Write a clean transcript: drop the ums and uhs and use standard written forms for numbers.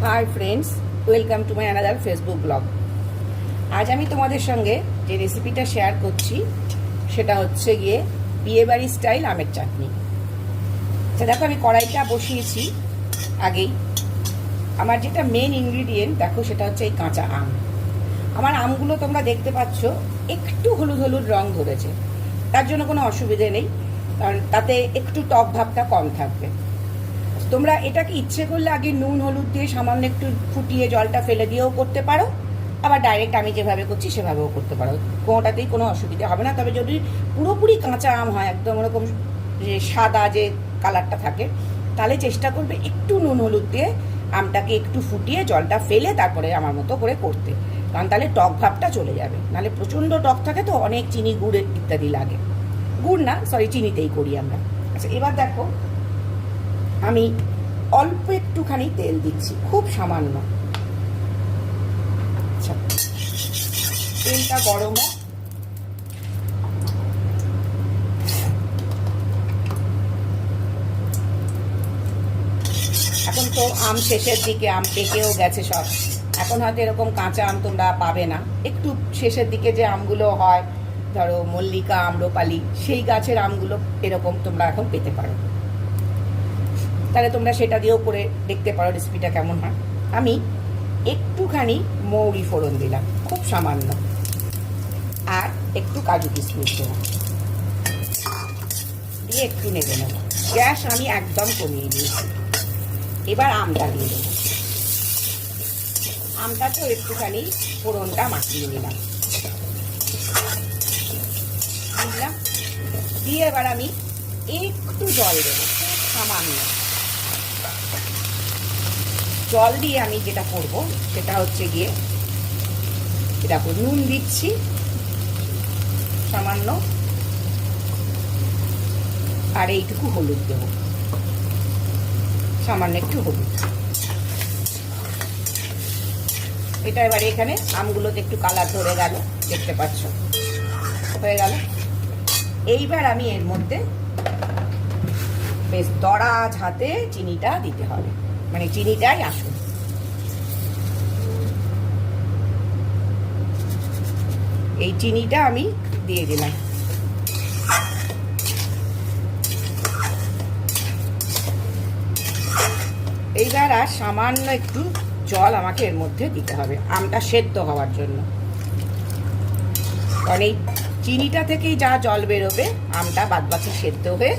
Hi friends, welcome to my another Facebook blog. আজ আমি তোমাদের সঙ্গে যে রেসিপিটা শেয়ার করছি সেটা হচ্ছে গিয়ে বিয়েবাড়ি স্টাইল আমের চাটনি। দেখো, আমি কড়াইটা বসিয়েছি আগেই। আমার যেটা মেন ইনগ্রিডিয়েন্ট দেখো সেটা হচ্ছে এই কাঁচা আম। আমার আমগুলো তোমরা দেখতে পাচ্ছ একটু হলুদ হলুদ রং ধরেছে, তার জন্য কোনো অসুবিধে নেই, কারণ তাতে একটু টক ভাবটা কম থাকবে। তোমরা এটাকে ইচ্ছে করলে আগে নুন হলুদ দিয়ে সামান্য একটু ফুটিয়ে জলটা ফেলে দিয়েও করতে পারো, আবার ডাইরেক্ট আমি যেভাবে করছি সেভাবেও করতে পারো, কোনোটাতেই কোনো অসুবিধা হবে না। তবে যদি পুরোপুরি কাঁচা আম হয়, একদম ওরকম যে সাদা যে কালারটা থাকে, তাহলে চেষ্টা করবে একটু নুন হলুদ দিয়ে আমটাকে একটু ফুটিয়ে জলটা ফেলে তারপরে আমার মতো করে করতে, কারণ তাহলে টক ভাবটা চলে যাবে। নাহলে প্রচণ্ড টক থাকে তো, অনেক চিনি গুড় ইত্যাদি লাগে। গুড় না, সরি, চিনিতেই করি আমরা। আচ্ছা, এবার দেখো আমি অল্প একটুখানি তেল দিচ্ছি, খুব সামান্য। আচ্ছা, তেলটা গরম হোক। এখন তো আম শেষের দিকে, আম পেকেও গেছে সব। এখন হয়তো এরকম কাঁচা আম তোমরা পাবে না, একটু শেষের দিকে যে আমগুলো হয়, ধরো মল্লিকা, আম্রপালি, সেই গাছের আমগুলো এরকম তোমরা এখন পেতে পারো। তাহলে তোমরা সেটা দিয়েও করে দেখতে পারো রেসিপিটা কেমন হয়। আমি একটুখানি মৌরি ফোড়ন দিলাম, খুব সামান্য, আর একটু কাজু কিশমিশ দেবো, দিয়ে একটু নেড়ে নেব। গ্যাস আমি একদম কমিয়ে দিয়েছি। এবার আমটা দিয়ে দেবো। আমটাতেও একটুখানি ফোড়নটা মাখিয়ে নিলাম, দিলাম। দিয়ে এবার আমি একটু জল দেবো, খুব সামান্য জল দিয়ে আমি যেটা করব সেটা হচ্ছে গিয়ে দেখো, নুন দিচ্ছি সামান্য, আর এইটুকু হলুদ দেব, সামান্য একটু হলুদ। এটা এবারে এখানে আমগুলোতে একটু কালার ধরে গেল, দেখতে পাচ্ছ, হয়ে গেল। এইবার আমি এর মধ্যে বেশ দরাজ হাতে চিনিটা দিতে হবে, মানে চিনিটাই আসুন। এই চিনিটা আমি দিয়ে দিলাম। এইবার আর সামান্য একটু জল আমাকে এর মধ্যে দিতে হবে, আমটা সেদ্ধ হওয়ার জন্য। কারণ এই চিনিটা থেকেই যা জল বেরোবে, আমটা বাদবাকি সেদ্ধ হয়ে